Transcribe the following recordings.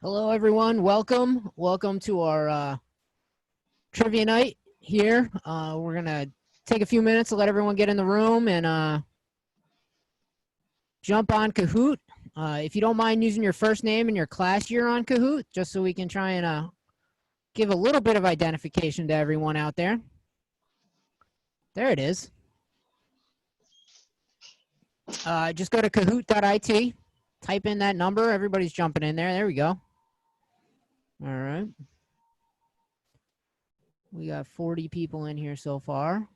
Hello, everyone. Welcome to our trivia night here. We're going to take a few minutes to let everyone get in the room and jump on Kahoot. If you don't mind using your first name and your class year on Kahoot, just so we can try and give a little bit of identification to everyone out there. There it is. Just go to kahoot.it, type in that number. Everybody's jumping in there. There we go. All right. We got 40 people in here so far.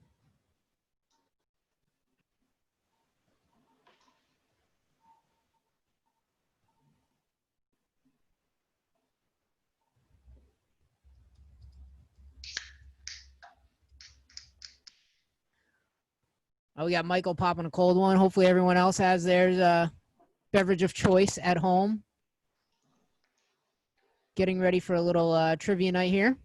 We got Michael popping a cold one. Hopefully everyone else has their beverage of choice at home. Getting ready for a little trivia night here.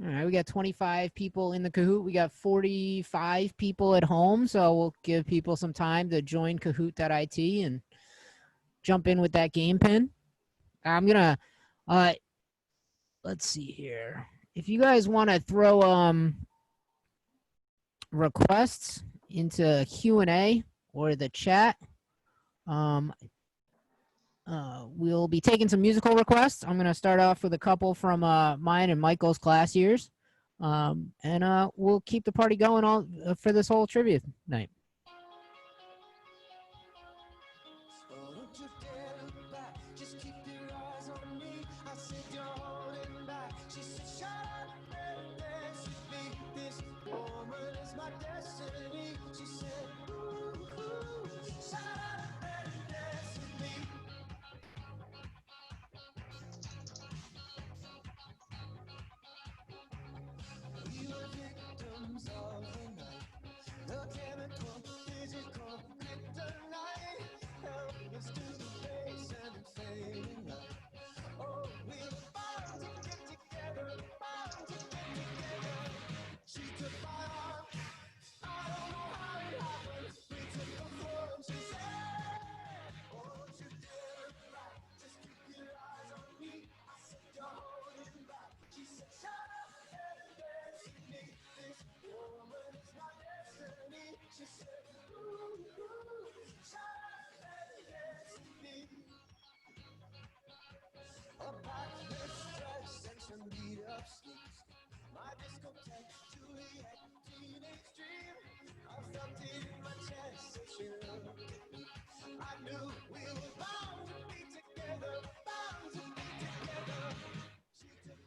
All right, we got 25 people in the Kahoot. We got 45 people at home, so we'll give people some time to join kahoot.it and jump in with that game pin. I'm going to, let's see here. If you guys want to throw requests into Q&A or the chat, we'll be taking some musical requests. I'm going to start off with a couple from mine and Michael's class years. And we'll keep the party going all for this whole trivia night.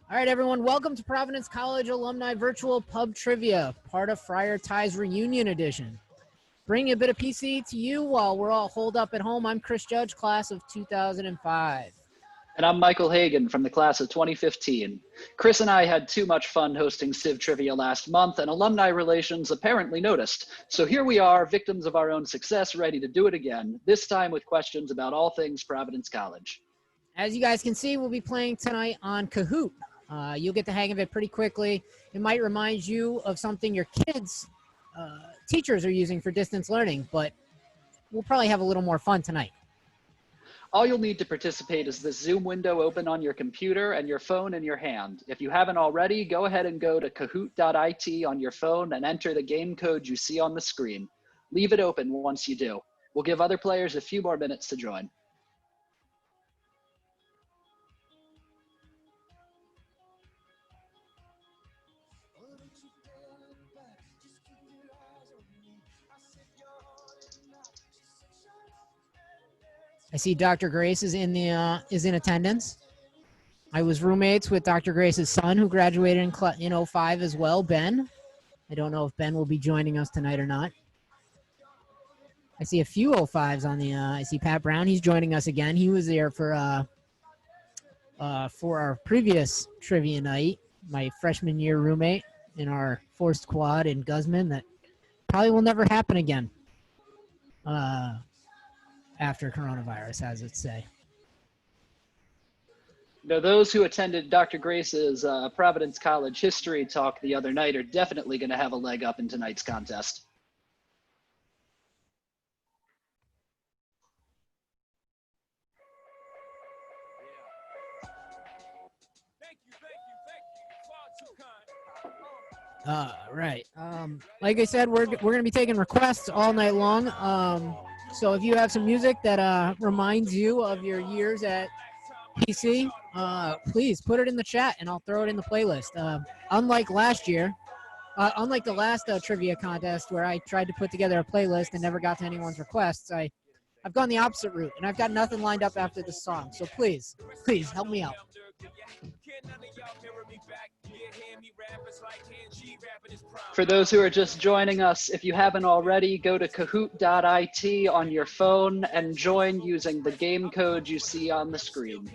All right, everyone, welcome to Providence College Alumni Virtual Pub Trivia, part of Friar Ty's Reunion Edition. Bringing a bit of PC to you while we're all holed up at home. I'm Chris Judge, class of 2005. And I'm Michael Hagan from the class of 2015. Chris and I had too much fun hosting Civ Trivia last month, and alumni relations apparently noticed. So here we are, victims of our own success, ready to do it again, this time with questions about all things Providence College. As you guys can see, we'll be playing tonight on Kahoot. You'll get the hang of it pretty quickly. It might remind you of something your kids' teachers are using for distance learning, but we'll probably have a little more fun tonight. All you'll need to participate is the Zoom window open on your computer and your phone in your hand. If you haven't already, go ahead and go to kahoot.it on your phone and enter the game code you see on the screen. Leave it open once you do. We'll give other players a few more minutes to join. I see Dr. Grace is in attendance. I was roommates with Dr. Grace's son, who graduated in 05 as well, Ben. I don't know if Ben will be joining us tonight or not. I see a few 05s on the. I see Pat Brown. He's joining us again. He was there for our previous trivia night. My freshman year roommate in our forced quad in Guzman that probably will never happen again. After coronavirus, as it say. Now, those who attended Dr. Grace's Providence College history talk the other night are definitely going to have a leg up in tonight's contest. Right. Like I said, we're gonna be taking requests all night long. So if you have some music that reminds you of your years at PC, please put it in the chat and I'll throw it in the playlist. Unlike last year, unlike the last trivia contest where I tried to put together a playlist and never got to anyone's requests, I've gone the opposite route and I've got nothing lined up after this song. So please help me out. For those who are just joining us, if you haven't already, go to kahoot.it on your phone and join using the game code you see on the screen.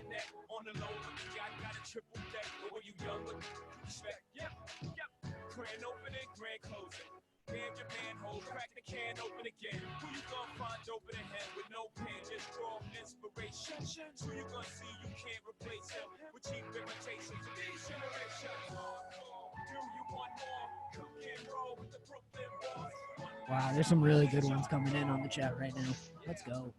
Wow, there's some really good ones coming in on the chat right now. Let's go.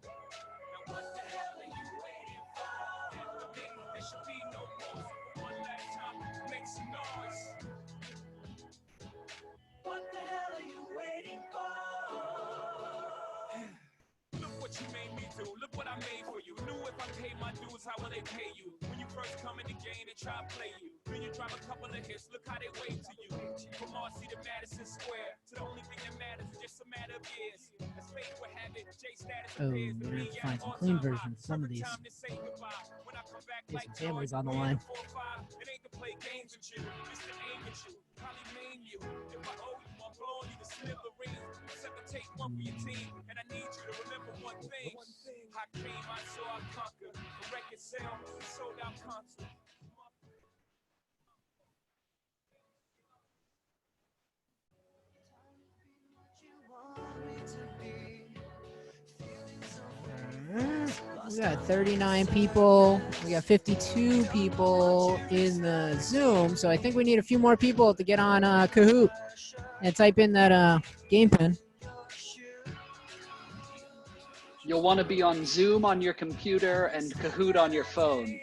What you made me do, look what I made for you. Knew if I paid my dues, how will they pay you? When you first come in the game, they try to play you. Then you drop a couple of hits, look how they wave to you. From Marcy to Madison Square, to the only thing that matters is just a matter of years. As fate would have it, J status appears to we're me gonna have to find some clean versions. Some of these. Get some families on the line. It ain't to play games with you, it's to aim at you. Probably maim you. If I owe you, I'm blowing you to smithereens. Set the tape one for your team, and I need you to remember one thing. I came, I saw, I conquered. The record sale, sold out concert. We got 39 people. We got 52 people in the Zoom. So I think we need a few more people to get on Kahoot and type in that game pin. You'll want to be on Zoom on your computer and Kahoot on your phone.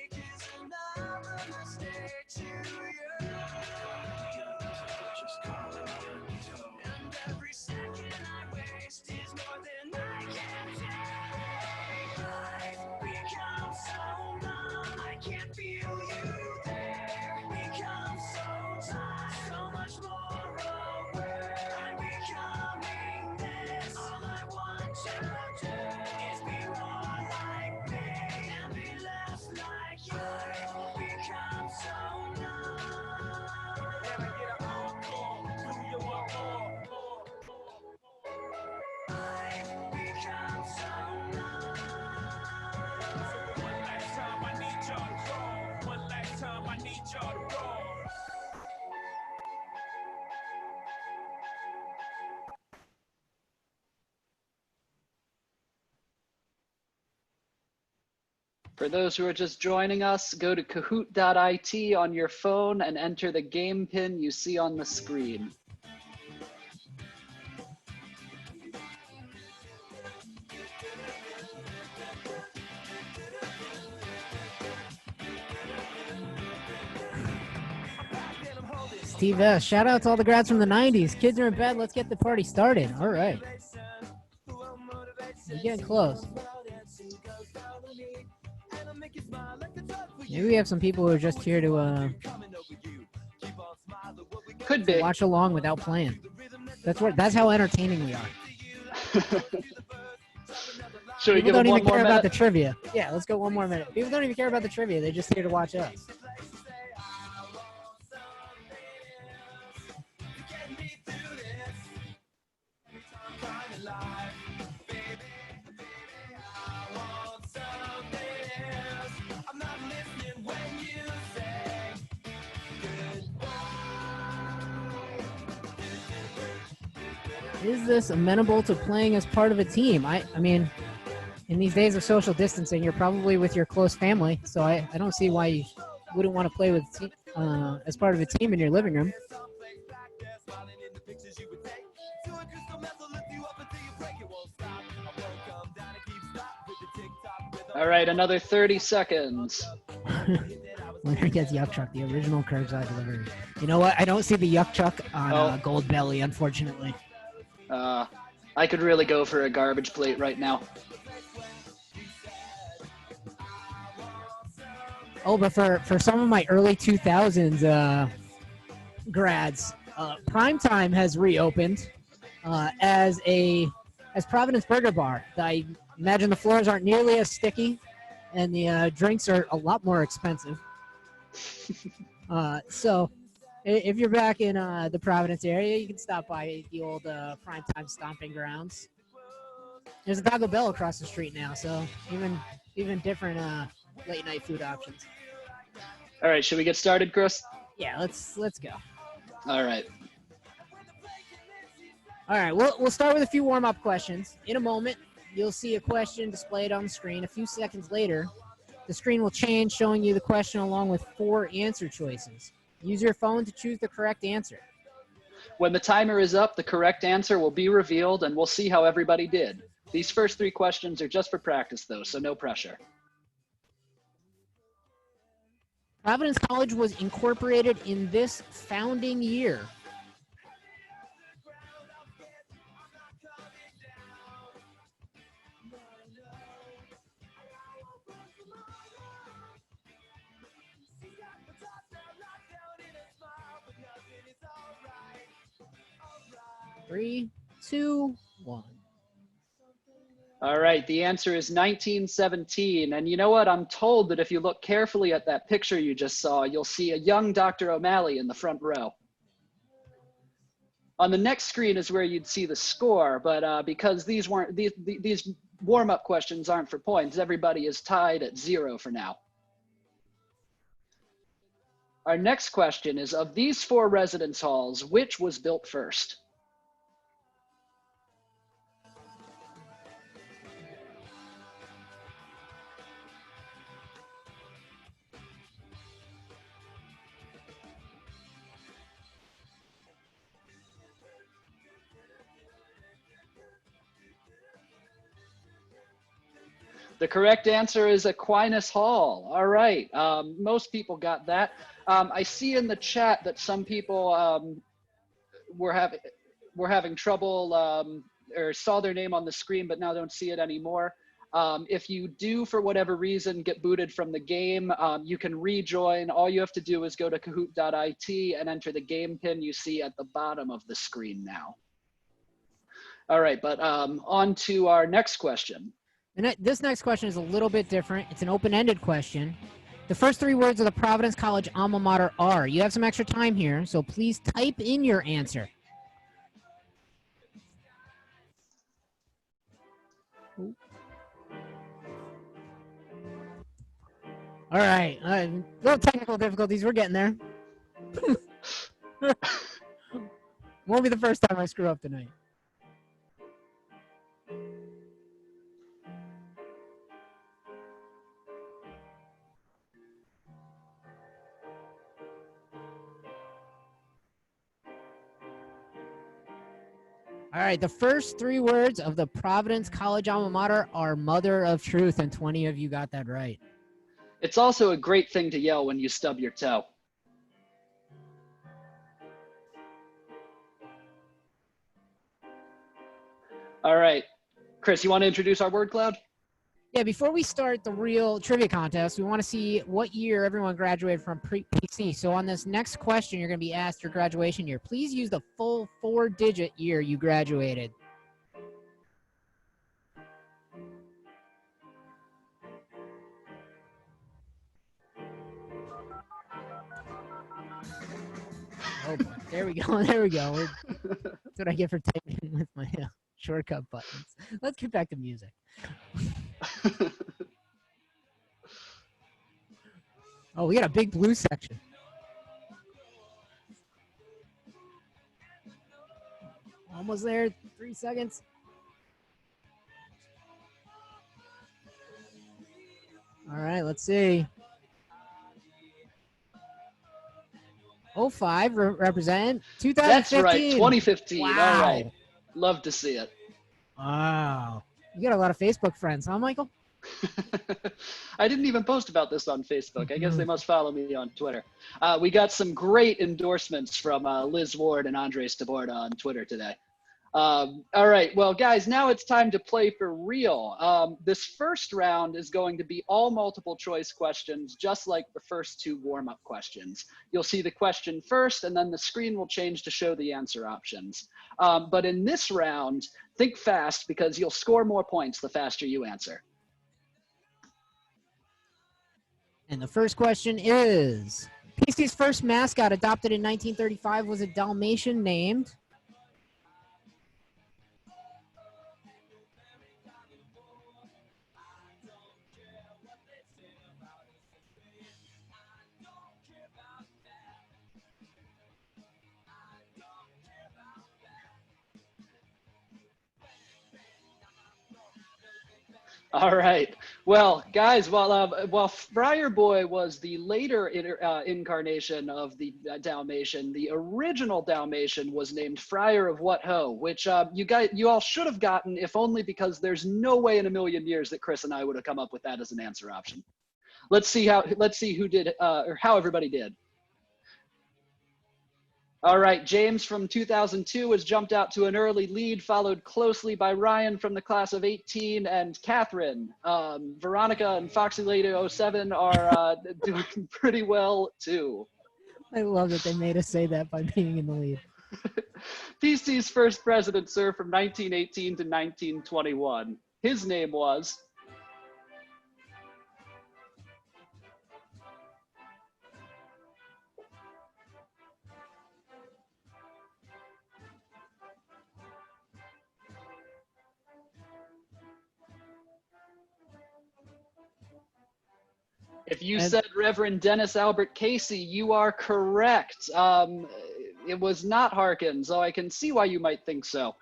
For those who are just joining us, go to kahoot.it on your phone and enter the game pin you see on the screen. Steve S., shout out to all the grads from the 90s. Kids are in bed. Let's get the party started. All right. We're getting close. Maybe we have some people who are just here to Could be. watch along without playing. That's how entertaining we are. Should we People give them don't one even more care minute? about the trivia. Yeah, let's go one more minute. People don't even care about the trivia. They're just here to watch us. Is this amenable to playing as part of a team? I mean, in these days of social distancing, you're probably with your close family, so I don't see why you wouldn't want to play with as part of a team in your living room. All right, another 30 seconds. Winner gets Yuck Chuck, the original curbside delivery. You know what? I don't see the Yuck Chuck on Gold Belly, unfortunately. I could really go for a garbage plate right now. Oh, but for some of my early 2000s grads, Primetime has reopened as Providence Burger Bar. I imagine the floors aren't nearly as sticky, and the drinks are a lot more expensive. So if you're back in the Providence area, you can stop by the old Primetime Stomping Grounds. There's a Taco Bell across the street now, so even different late night food options. All right, should we get started, Chris? Yeah, let's go. All right. All right, we'll start with a few warm-up questions. In a moment, you'll see a question displayed on the screen. A few seconds later, the screen will change, showing you the question along with 4 answer choices. Use your phone to choose the correct answer. When the timer is up, the correct answer will be revealed, and we'll see how everybody did. These first 3 questions are just for practice, though, so no pressure. Providence College was incorporated in this founding year. Three, two, one. All right, the answer is 1917. And you know what? I'm told that if you look carefully at that picture you just saw, you'll see a young Dr. O'Malley in the front row. On the next screen is where you'd see the score, but because these warm-up questions aren't for points, everybody is tied at 0 for now. Our next question is, of these 4 residence halls, which was built first? The correct answer is Aquinas Hall. All right, most people got that. I see in the chat that some people were having trouble or saw their name on the screen, but now don't see it anymore. If you do, for whatever reason, get booted from the game, you can rejoin. All you have to do is go to kahoot.it and enter the game pin you see at the bottom of the screen now. All right, but on to our next question. And this next question is a little bit different. It's an open-ended question. The first 3 words of the Providence College alma mater are. You have some extra time here, so please type in your answer. All right. Little technical difficulties. We're getting there. Won't be the first time I screw up tonight. All right, the first 3 words of the Providence College alma mater are Mother of Truth, and 20 of you got that right. It's also a great thing to yell when you stub your toe. All right, Chris, you want to introduce our word cloud? Yeah, before we start the real trivia contest, we want to see what year everyone graduated from PC. So on this next question, you're going to be asked your graduation year. Please use the full 4-digit year you graduated. Oh, boy. There we go. There we go. That's what I get for typing with my shortcut buttons. Let's get back to music. Oh, we got a big blue section. Almost there. 3 seconds. All right, let's see. 05 represent 2015. That's right, 2015. Wow. All right. Love to see it. Wow. You got a lot of Facebook friends, huh, Michael? I didn't even post about this on Facebook. I guess they must follow me on Twitter. We got some great endorsements from Liz Ward and Andres Taborda on Twitter today. All right, well, guys, now it's time to play for real. This first round is going to be all multiple choice questions, just like the first two warm-up questions. You'll see the question first, and then the screen will change to show the answer options. But in this round, think fast because you'll score more points the faster you answer. And the first question is, PC's first mascot adopted in 1935 was a Dalmatian named... All right. Well, guys, while Friar Boy was the later incarnation of the Dalmatian, the original Dalmatian was named Friar of What Ho, which you all should have gotten, if only because there's no way in a million years that Chris and I would have come up with that as an answer option. Let's see who did or how everybody did. All right, James from 2002 has jumped out to an early lead, followed closely by Ryan from the class of 18 and Catherine. Veronica and Foxy Lady 07 are doing pretty well too. I love that they made us say that by being in the lead. PC's first president served from 1918 to 1921. His name was... If you said Reverend Dennis Albert Casey, you are correct. It was not Harkins, so I can see why you might think so.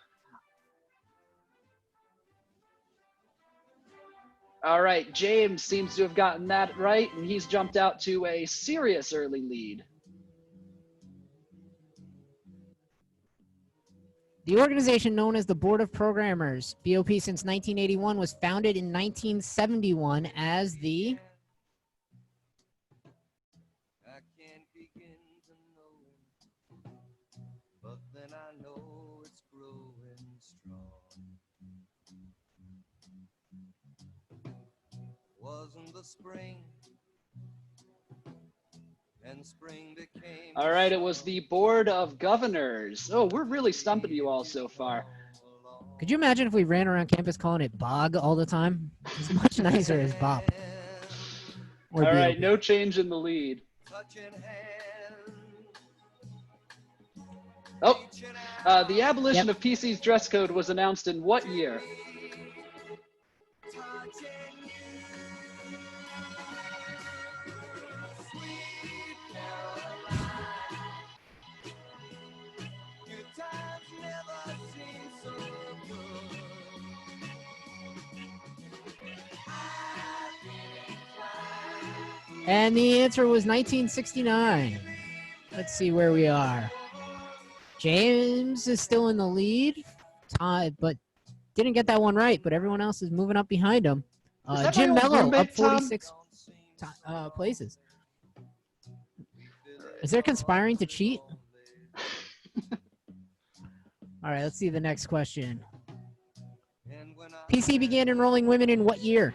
All right, James seems to have gotten that right, and he's jumped out to a serious early lead. The organization known as the Board of Programmers, BOP since 1981, was founded in 1971 as the... Wasn't the spring, and spring became... All right, it was the Board of Governors. Oh, we're really stumping you all so far. Could you imagine if we ran around campus calling it Bog all the time? It's much nicer as Bop. All right, no change in the lead. Oh, the abolition of PC's dress code was announced in what year? And the answer was 1969. Let's see where we are. James is still in the lead, but didn't get that one right, but everyone else is moving up behind him. Jim Mello up 46 places. Is there conspiring to cheat? All right, let's see the next question. PC began enrolling women in what year?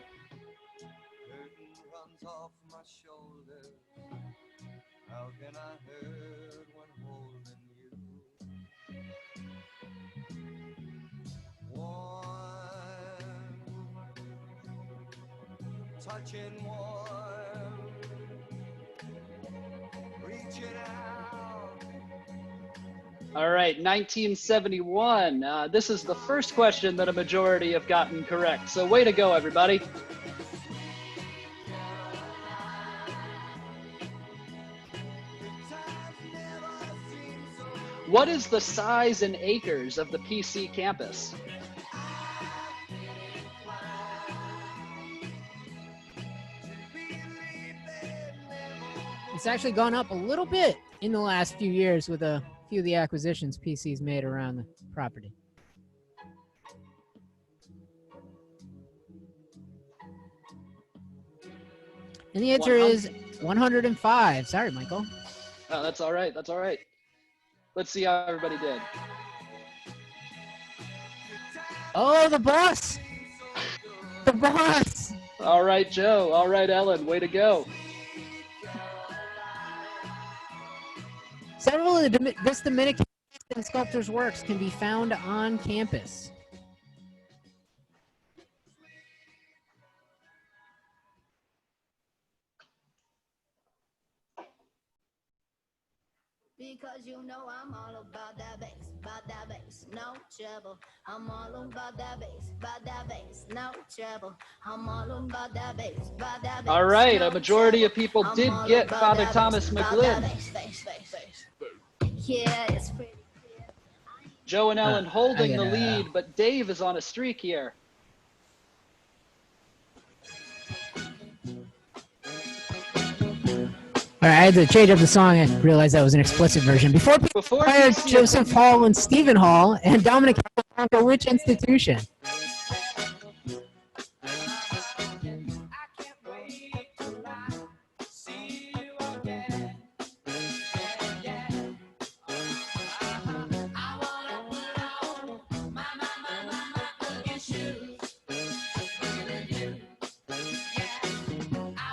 Touching warm, reaching out. All right, 1971. This is the first question that a majority have gotten correct. So way to go, everybody. What is the size in acres of the PC campus? It's actually gone up a little bit in the last few years with a few of the acquisitions PC's made around the property. And the answer is 105. Sorry, Michael. Oh, that's all right. That's all right. Let's see how everybody did. Oh, the boss! The boss! All right, Joe. All right, Ellen. Way to go. Several of this Dominican sculptor's works can be found on campus. Because you know I'm all about that bass, no trouble. I'm all about that bass, no trouble. I'm all about that bass, All right, a majority of people did get Father Thomas McGlynn. Yeah, it's pretty clear. Joe and Ellen holding I the gotta- lead, but Dave is on a streak here. All right, I had to change up the song. I realized that was an explicit version. Before people Before fired PC Joseph Hall and Stephen Hall and Dominic Hall, which institution?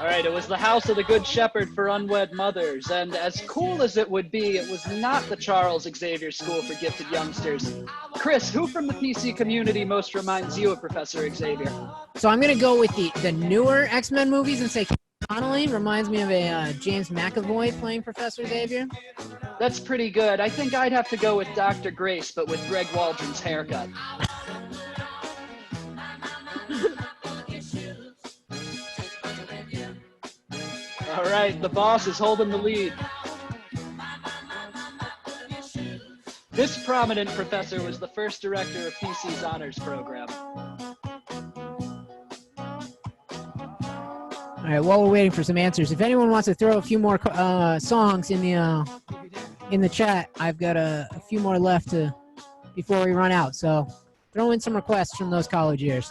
All right, it was the House of the Good Shepherd for Unwed Mothers, and as cool as it would be, it was not the Charles Xavier School for Gifted Youngsters. Chris, who from the PC community most reminds you of Professor Xavier? So I'm gonna go with the newer X-Men movies and say Connolly reminds me of a James McAvoy playing Professor Xavier. That's pretty good. I think I'd have to go with Dr. Grace, but with Greg Waldron's haircut. All right, the boss is holding the lead. This prominent professor was the first director of PC's honors program. All right, while we're waiting for some answers, if anyone wants to throw a few more songs in the chat, I've got a few more left before we run out. So throw in some requests from those college years.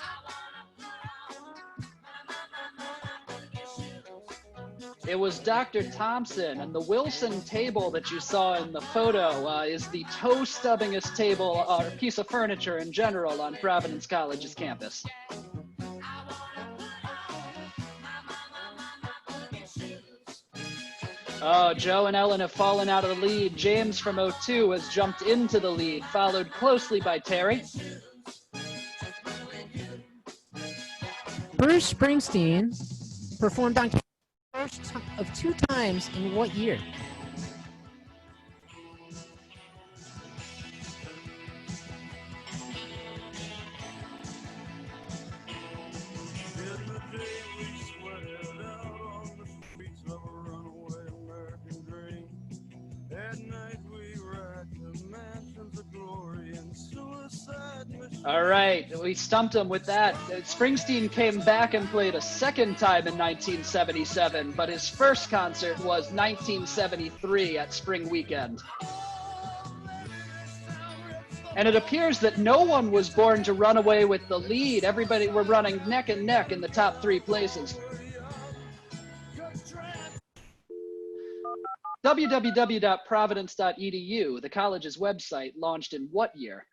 It was Dr. Thompson, and the Wilson table that you saw in the photo is the toe-stubbingest table or piece of furniture in general on Providence College's campus. Oh, Joe and Ellen have fallen out of the lead. James from 02 has jumped into the lead, followed closely by Terry. Bruce Springsteen performed on first of 2 times in what year? All right, we stumped him with that. Springsteen came back and played a second time in 1977, but his first concert was 1973 at Spring Weekend. And it appears that no one was born to run away with the lead. Everybody were running neck and neck in the top 3 places. www.providence.edu, the college's website, launched in what year?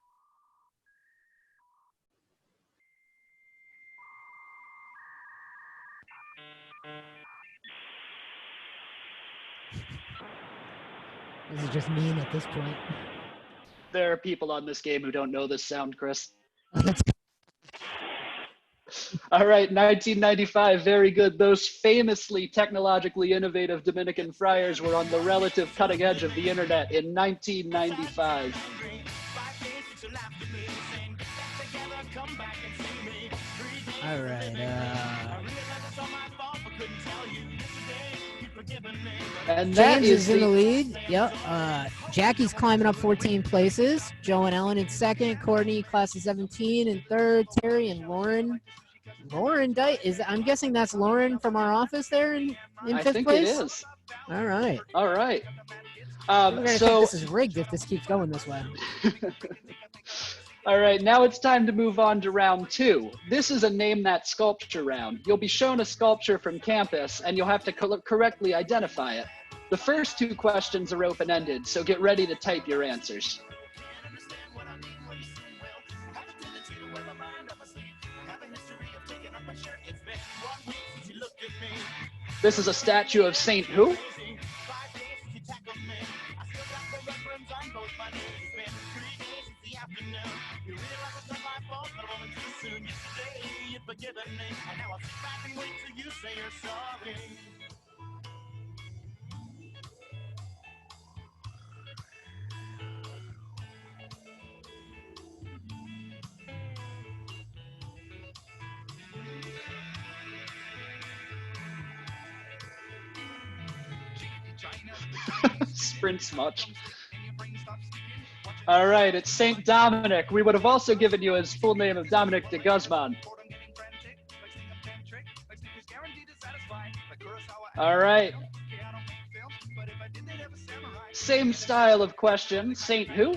This is just mean at this point. There are people on this game who don't know this sound, Chris. All right, 1995, very good. Those famously technologically innovative Dominican friars were on the relative cutting edge of the internet in 1995. All right. And that James is is in the the lead. Yep. Jackie's climbing up 14 places. Joe and Ellen in second. Courtney, class of 17, in third. Terry and Lauren. Lauren Dyke is. I'm guessing that's Lauren from our office there in I fifth think place. it is. All right. All right. We're gonna think So this is rigged if this keeps going this way. all right, now it's time to move on to round 2. This is a name that sculpture round. You'll be shown a sculpture from campus and you'll have to correctly identify it. The first 2 questions are open-ended, so get ready to type your answers. This is a statue of Saint who? Sprints much. All right, it's Saint Dominic. We would have also given you his full name of Dominic de Guzman. All right. Same style of question. Saint who?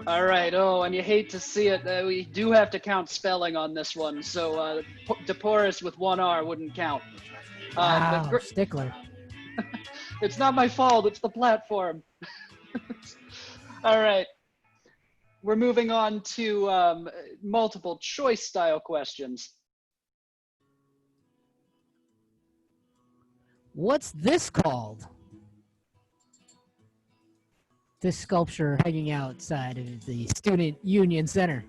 All right. Oh, and you hate to see it. We do have to count spelling on this one. So DePorus with 1 R wouldn't count. Wow, stickler. It's not my fault. It's the platform. All right. We're moving on to multiple choice style questions. What's this called? This sculpture hanging outside of the Student Union Center.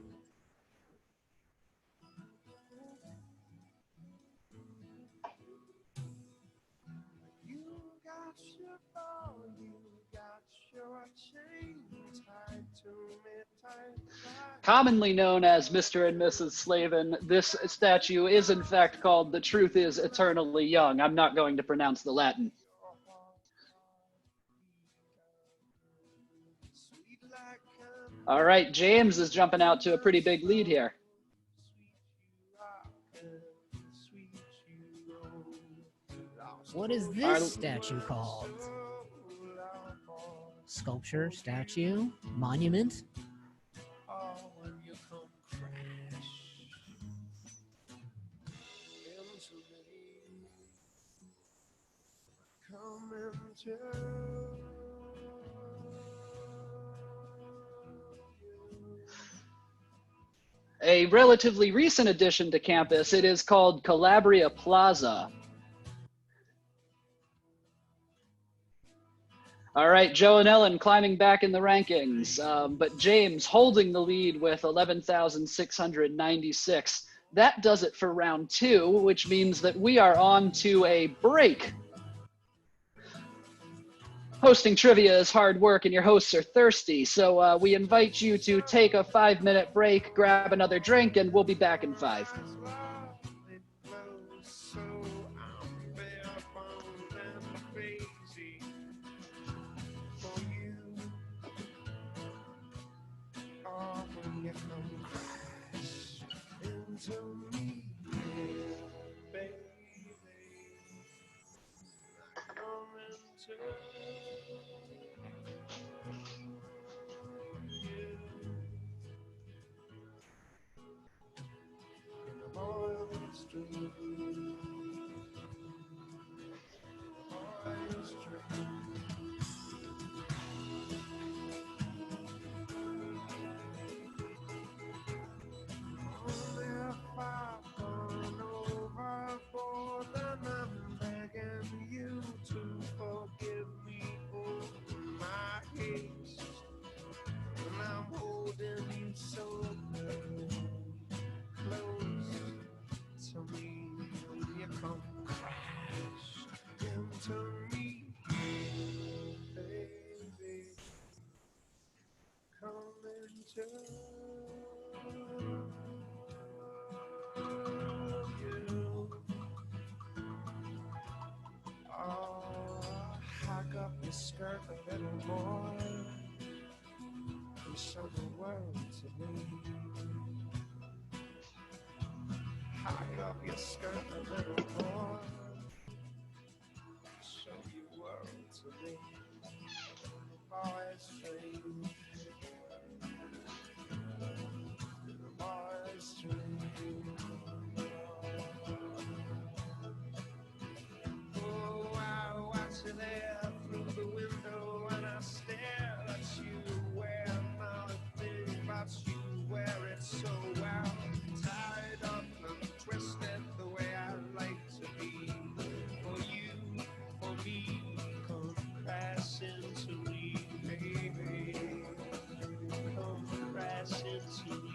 Commonly known as Mr. and Mrs. Slavin, this statue is in fact called The Truth is Eternally Young. I'm not going to pronounce the Latin. All right, James is jumping out to a pretty big lead here. What is this statue called? Sculpture, statue, monument? A relatively recent addition to campus, it is called Calabria Plaza. All right, Joe and Ellen climbing back in the rankings, but James holding the lead with 11,696. That does it for round 2, which means that we are on to a break. Hosting trivia is hard work and your hosts are thirsty, so we invite you to take a 5-minute break, grab another drink, and we'll be back in 5. Hike up your skirt a little more and show the world to me. Hike up your skirt a little more, show your world to me. Boys dream, boys dream. Oh, I watch you there through the window and I stare at you. Where now I think about you, wear it so well, tied up and twisted the way I like to be. For you, for me, come crash into me, baby. Come crash into me.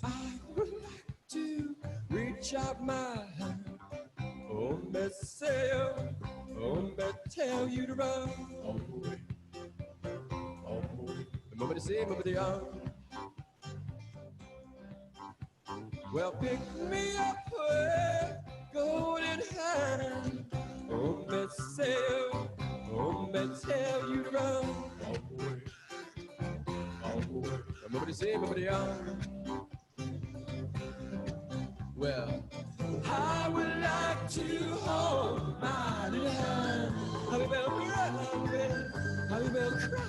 I would like to reach out my hand, oh, me say, oh, me tell you to run. Remember to say, remember the arm. Well, pick me up with golden hand, oh, me say, oh, me tell you to run. Remember to say, remember the arm. Well, I would like to hold my little hand. Happy bell cry, happy bell cry.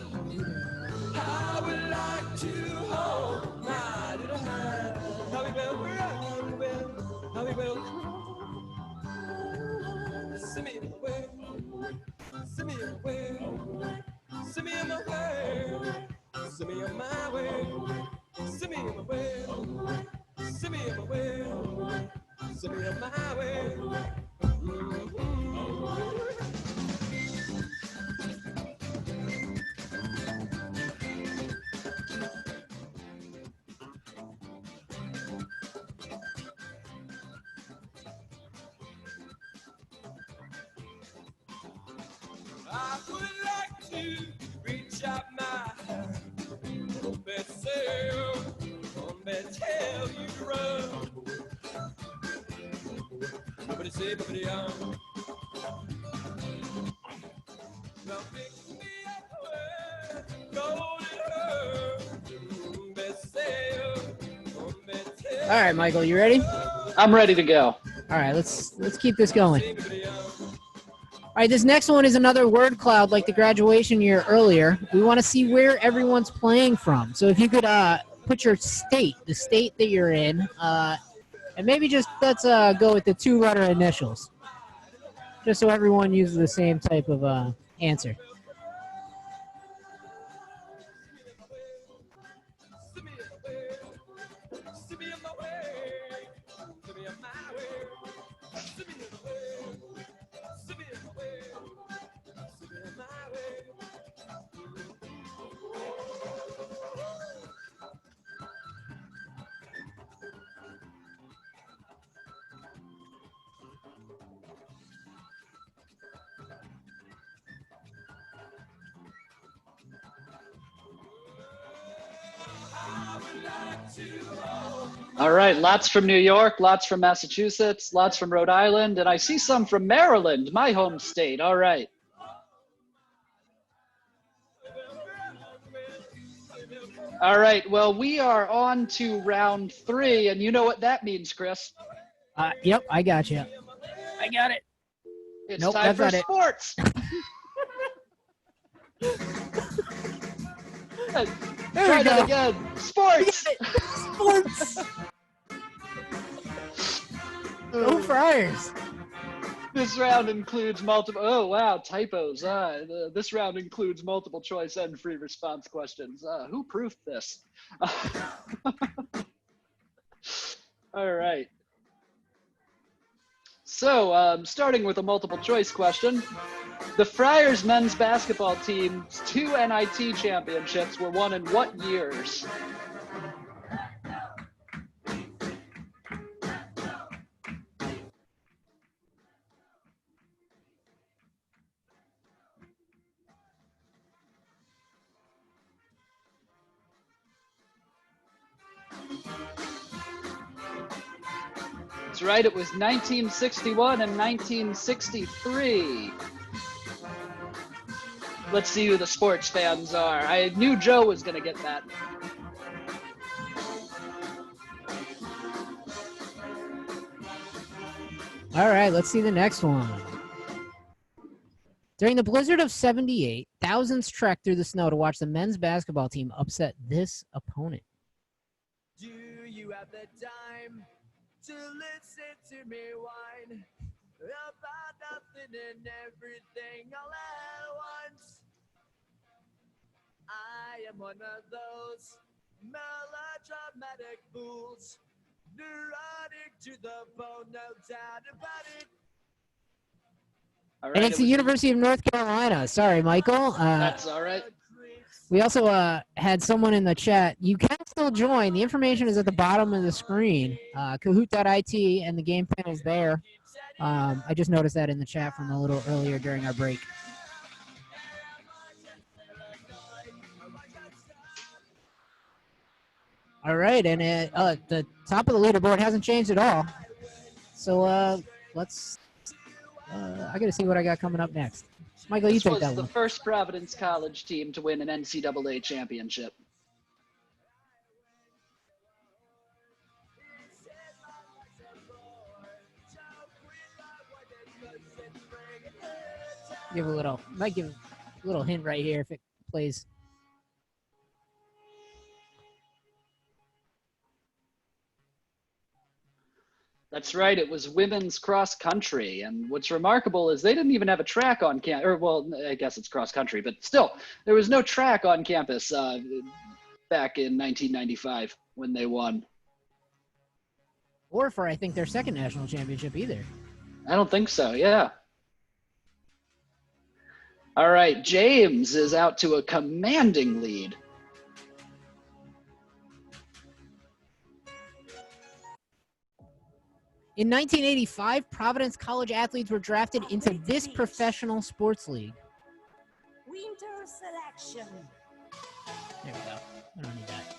I would like to hold my little hand. Happy bell cry, happy bell cry. Send me away, send me away, send me on my way, send me on my way, send me on my way, send me on my way. Send me on my way. I would like to reach out my hand, tell you to run. Nobody say, nobody on. Now pick me up with golden hair. All right, Michael, you ready? I'm ready to go. All right, let's keep this going. All right, this next one is another word cloud like the graduation year earlier. We want to see where everyone's playing from. So if you could put your state, the state that you're in, and maybe just let's go with the two letter initials, just so everyone uses the same type of answer. All right, lots from New York, lots from Massachusetts, lots from Rhode Island, and I see some from Maryland, my home state. All right. All right, well, we are on to round 3, and you know what that means, Chris. Yep, I got you. I got it. It's Nope, time that's for not it. sports. Try that again. Sports. Sports. Go Friars. This round includes multiple. Oh wow, typos. This round includes multiple choice and free response questions. Who proofed this? All right. So, starting with a multiple choice question, the Friars men's basketball team's 2 NIT championships were won in what years? That's right, it was 1961 and 1963. Let's see who the sports fans are. I knew Joe was going to get that. All right, let's see the next one. During the blizzard of 78, thousands trekked through the snow to watch the men's basketball team upset this opponent. Do you have the time to listen to me whine about nothing and everything all at once? I am one of those melodramatic fools, neurotic to the bone, no doubt about it. All And right, it's the University of North Carolina. Sorry, Michael. That's all right. We also had someone in the chat. You can still join. The information is at the bottom of the screen. Kahoot.it, and the game pin is there. I just noticed that in the chat from a little earlier during our break. All right, and the top of the leaderboard hasn't changed at all. So let's. I got to see what I got coming up next. Michael, you This take was that the one. first Providence College team to win an NCAA championship. Might give a little hint right here if it plays. That's right, it was women's cross country. And what's remarkable is they didn't even have a track on campus, or well, I guess it's cross country, but still, there was no track on campus back in 1995 when they won. Or for, I think, their second national championship either. I don't think so, yeah. All right, James is out to a commanding lead. In 1985, Providence College athletes were drafted into this professional sports league. Winter selection. There we go. I don't need that.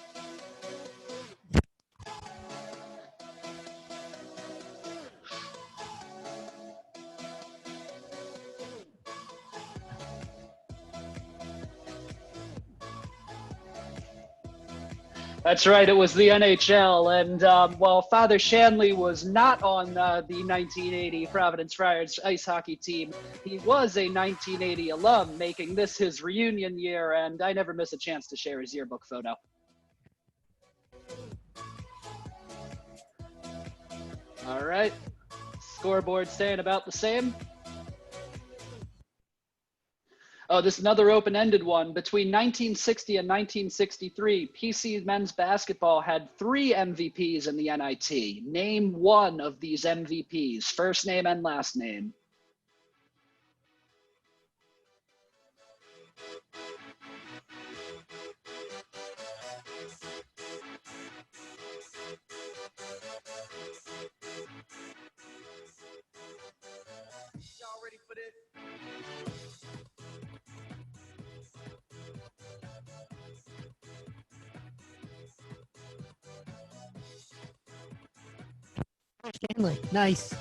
That's right, it was the NHL. And while Father Shanley was not on the 1980 Providence Friars ice hockey team, he was a 1980 alum, making this his reunion year, and I never miss a chance to share his yearbook photo. All right, scoreboard staying about the same. Oh, this is another open-ended one. Between 1960 and 1963, PC men's basketball had 3 MVPs in the NIT. Name one of these MVPs, first name and last name. Y'all ready for this? Stanley. Nice.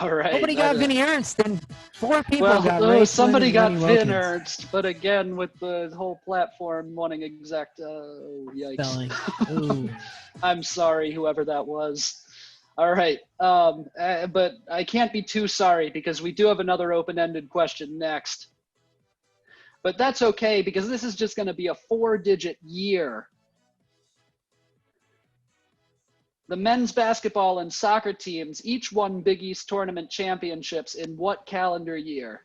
All right. Nobody got Vinny Ernst, and 4 people Well, got Ray Flynn somebody and got Lenny Finn Wilkins. Ernst, but again, with the whole platform wanting exact, yikes. Spelling. Ooh. I'm sorry, whoever that was. All right, but I can't be too sorry because we do have another open-ended question next. But that's okay because this is just going to be a 4-digit year. The men's basketball and soccer teams each won Big East tournament championships in what calendar year?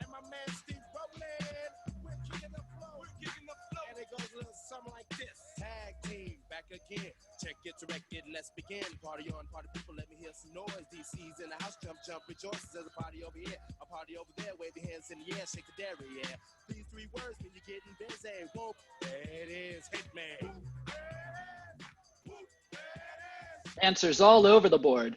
And my man Steve rolling. We're kicking the flow. And it goes a little something like this. Tag team back again. Check it, directed, let's begin. Party on, party people, let me hear some noise. DC's in the house, jump, jump, rejoices. There's a party over here, a party over there. Wave your hands in the air, shake the dairy, yeah. These 3 words mean you're getting busy. Whoa, there it is, Hitman. Answers all over the board.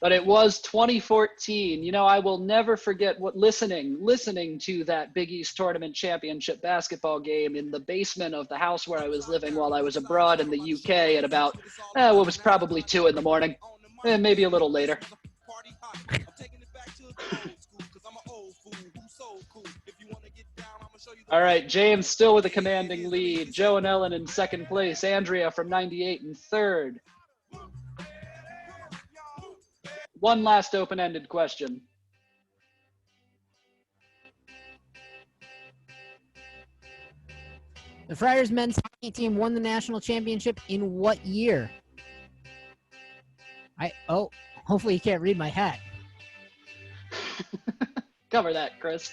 But it was 2014. You know, I will never forget what listening to that Big East Tournament Championship basketball game in the basement of the house where I was living while I was abroad in the UK at about, what was probably 2 in the morning, maybe a little later. All right, James still with a commanding lead. Joe and Ellen in second place. Andrea from 98 in third. One last open-ended question. The Friars men's hockey team won the national championship in what year? Hopefully you can't read my hat. Cover that, Chris.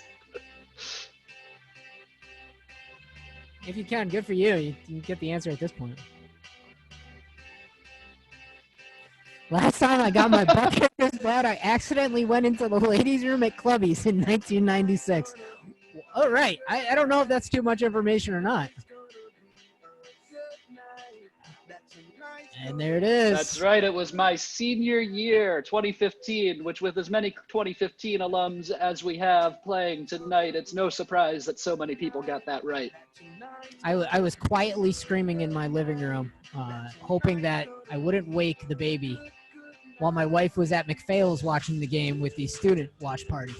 If you can, good for you. You can get the answer at this point. Last time I got my butt kicked this bad, I accidentally went into the ladies' room at Clubby's in 1996. All right. I don't know if that's too much information or not. And there it is. That's right. It was my senior year, 2015, which with as many 2015 alums as we have playing tonight, it's no surprise that so many people got that right. I was quietly screaming in my living room, hoping that I wouldn't wake the baby while my wife was at McPhail's watching the game with the student watch party.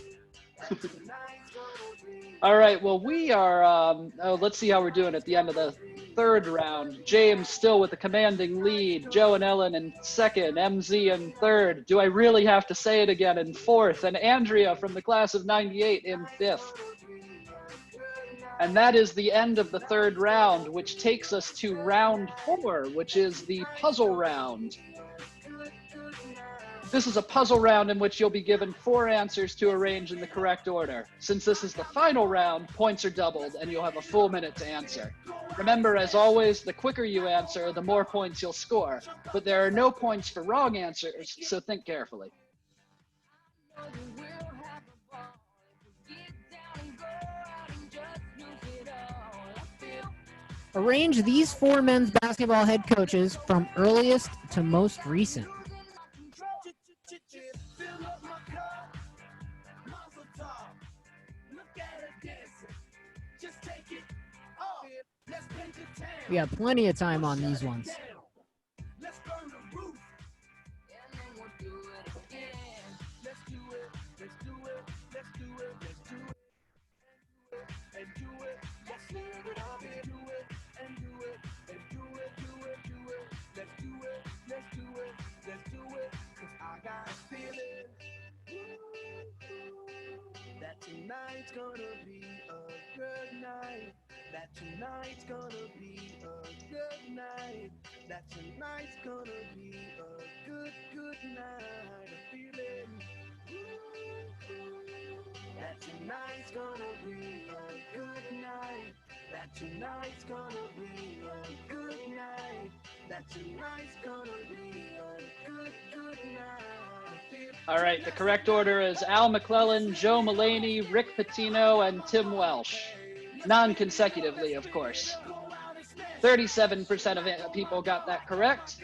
All right. Well, we are, let's see how we're doing at the end of the third round. James still with a commanding lead. Joe and Ellen in second. MZ in third. Do I really have to say it again? In fourth. And Andrea from the class of 98 in fifth. And that is the end of the third round, which takes us to round 4, which is the puzzle round. This is a puzzle round in which you'll be given 4 answers to arrange in the correct order. Since this is the final round, points are doubled and you'll have a full minute to answer. Remember, as always, the quicker you answer, the more points you'll score. But there are no points for wrong answers, so think carefully. Arrange these 4 men's basketball head coaches from earliest to most recent. We got plenty of time on these ones. Tonight's gonna be a good night. That tonight's gonna be a good night. That tonight's gonna be a good night. A feeling. That tonight's gonna be a good night. That tonight's gonna be a good night. That tonight's gonna be a good night. All right, the correct order is Al McClellan, Joe Mullaney, Rick Pitino, and Tim Welsh. Non-consecutively, of course. 37% of people got that correct.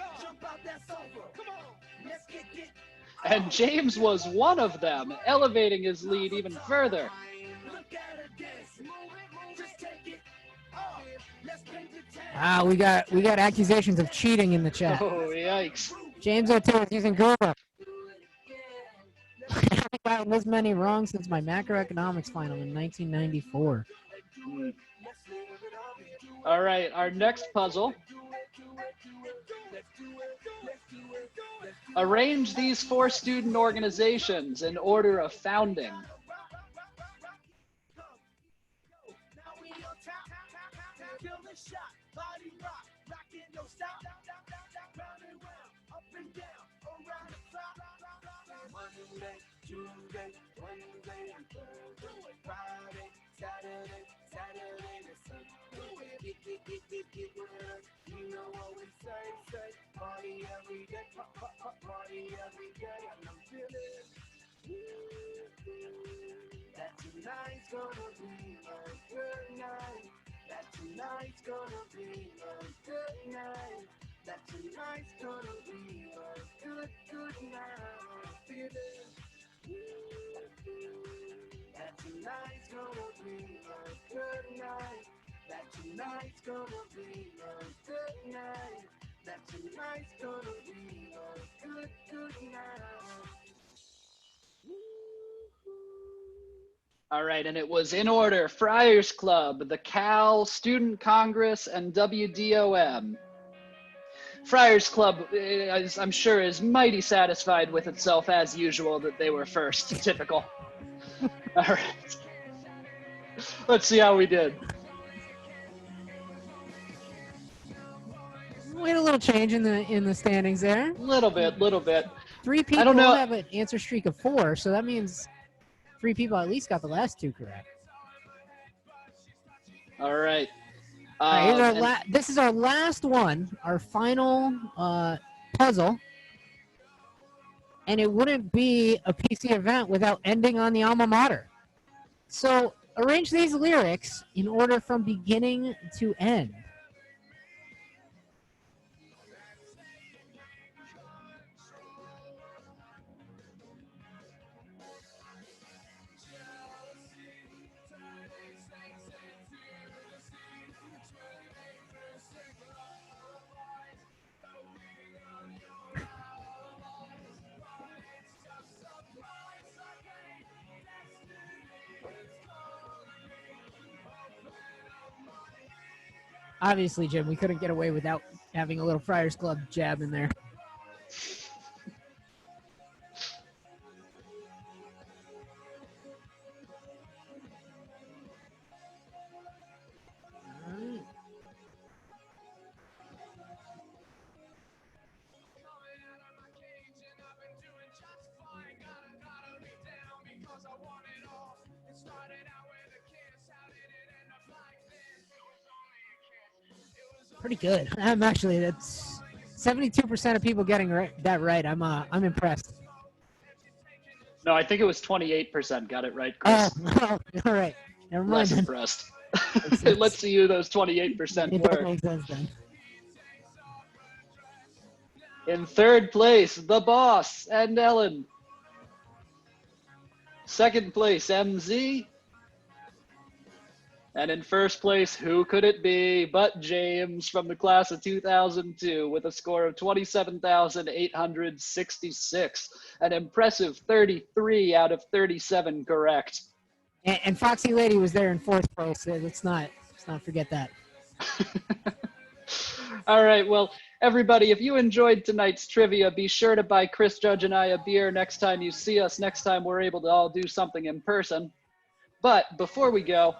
And James was one of them, elevating his lead even further. Wow, we got accusations of cheating in the chat. Oh, yikes. James O'Toole is using Google. I haven't gotten this many wrong since my macroeconomics final in 1994. All right, our next puzzle. Arrange these 4 student organizations in order of founding. Tonight's gonna be a good night. That tonight's gonna be a good night. That tonight's gonna be a good night. Feel it. That tonight's gonna be a good night. That tonight's gonna be a good night. That tonight's gonna be a good night. All right, and it was in order: Friars Club, the Cal, Student Congress, and WDOM. Friars Club, I'm sure, is mighty satisfied with itself as usual that they were first. Typical. All right. Let's see how we did. We had a little change in the standings there. Little bit. 3 people I don't know. have an answer streak of 4, so that means 3 people at least got the last 2 correct. All right. All right, this is our last one, our final puzzle. And it wouldn't be a PC event without ending on the alma mater. So arrange these lyrics in order from beginning to end. Obviously, Jim, we couldn't get away without having a little Friars Club jab in there. Pretty good. I'm actually, that's 72% of people getting that right. I'm impressed. No, I think it was 28% got it right, Chris. Oh, all right. Never mind. Less impressed. Let's see who those 28% It were. doesn't make sense then. In 3rd place, The Boss and Ellen. 2nd place, MZ. And in 1st place, who could it be but James from the class of 2002 with a score of 27,866. An impressive 33 out of 37 correct. And Foxy Lady was there in 4th place. Let's not forget that. All right, well, everybody, if you enjoyed tonight's trivia, be sure to buy Chris, Judge, and I a beer next time you see us, next time we're able to all do something in person. But before we go,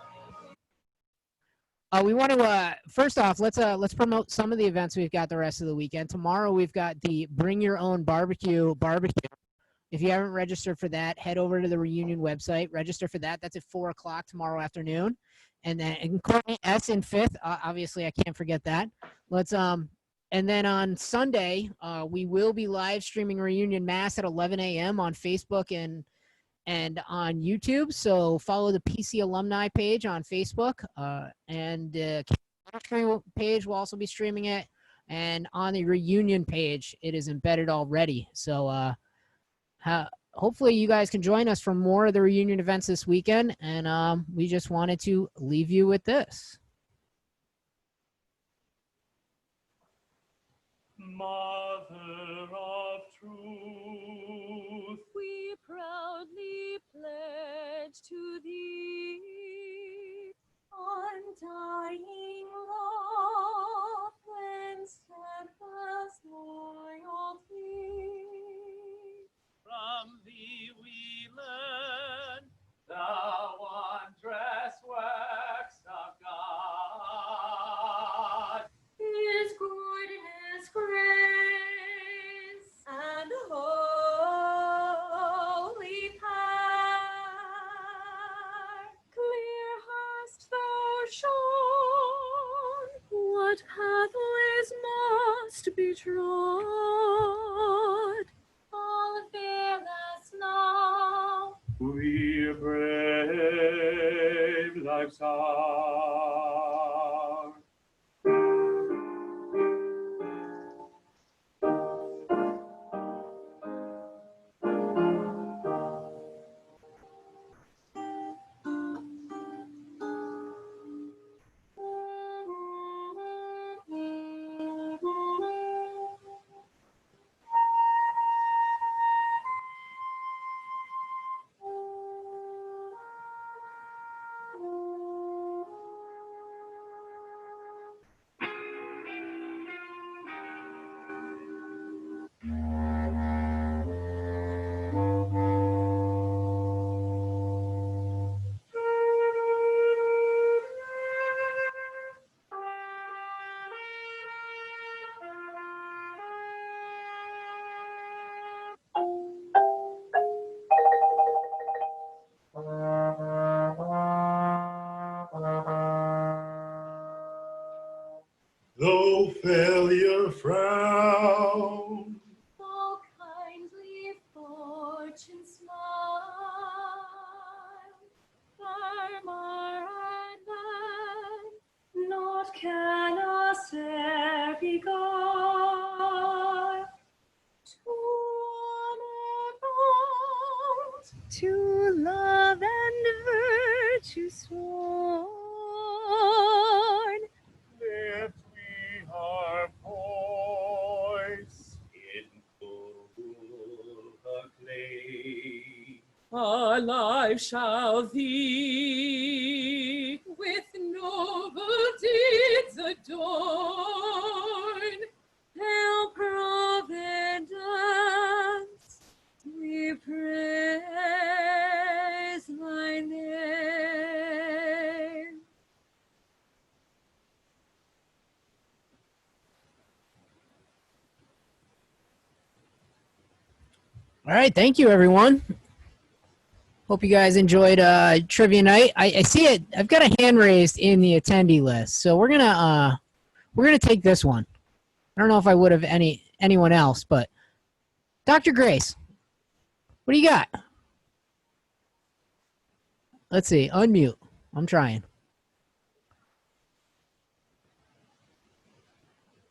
we want to first off, let's promote some of the events we've got the rest of the weekend. Tomorrow we've got the Bring Your Own Barbecue. If you haven't registered for that, head over to the Reunion website. Register for that. That's at 4 o'clock tomorrow afternoon. And then Courtney S in 5th. Obviously, I can't forget that. And then on Sunday, we will be live streaming Reunion Mass at 11 a.m. on Facebook and on YouTube. So follow the PC alumni page on Facebook, and the page will also be streaming it. And on the Reunion page, it is embedded already. So hopefully you guys can join us for more of the reunion events this weekend. And we just wanted to leave you with this. Mother of truth, we proudly pledge to thee undying love and steadfast loyalty. from thee we learn the wondrous works of God. His goodness, grace, and holy power. Clear hast thou shown what pathways must be trod. All fear us now. We brave life's hour. Though failure frown, Though kindly fortune smile, firm our advance, naught can us e'er beguile. To honor bound, to love and virtue sworn, lift we our voice in full acclaim. our life shall thee with noble deeds adorn. Hail Providence, we praise thy name. All right. Thank you, everyone. Hope you guys enjoyed trivia night. I see it. I've got a hand raised in the attendee list, so we're gonna take this one. I don't know if I would have anyone else, but Dr. Grace, what do you got? Let's see. Unmute. I'm trying.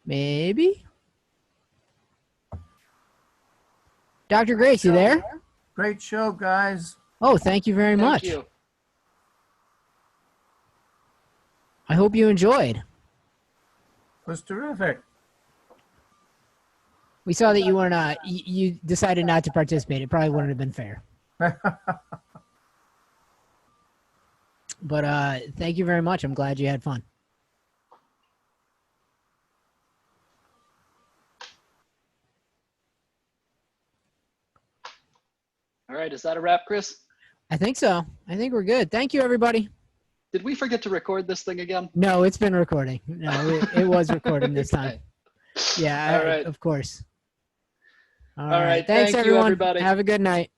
Maybe. Dr. Grace, you there? Great show, guys. Oh, thank you very much. Thank you. I hope you enjoyed. It was terrific. We saw that you weren't. You decided not to participate. It probably wouldn't have been fair. But thank you very much. I'm glad you had fun. All right, is that a wrap, Chris? I think so. I think we're good. Thank you, everybody. Did we forget to record this thing again? No, it's been recording. No, it was recording this time. Yeah, All right. of course. All right. Thanks, Thank you, everyone. everybody. Have a good night.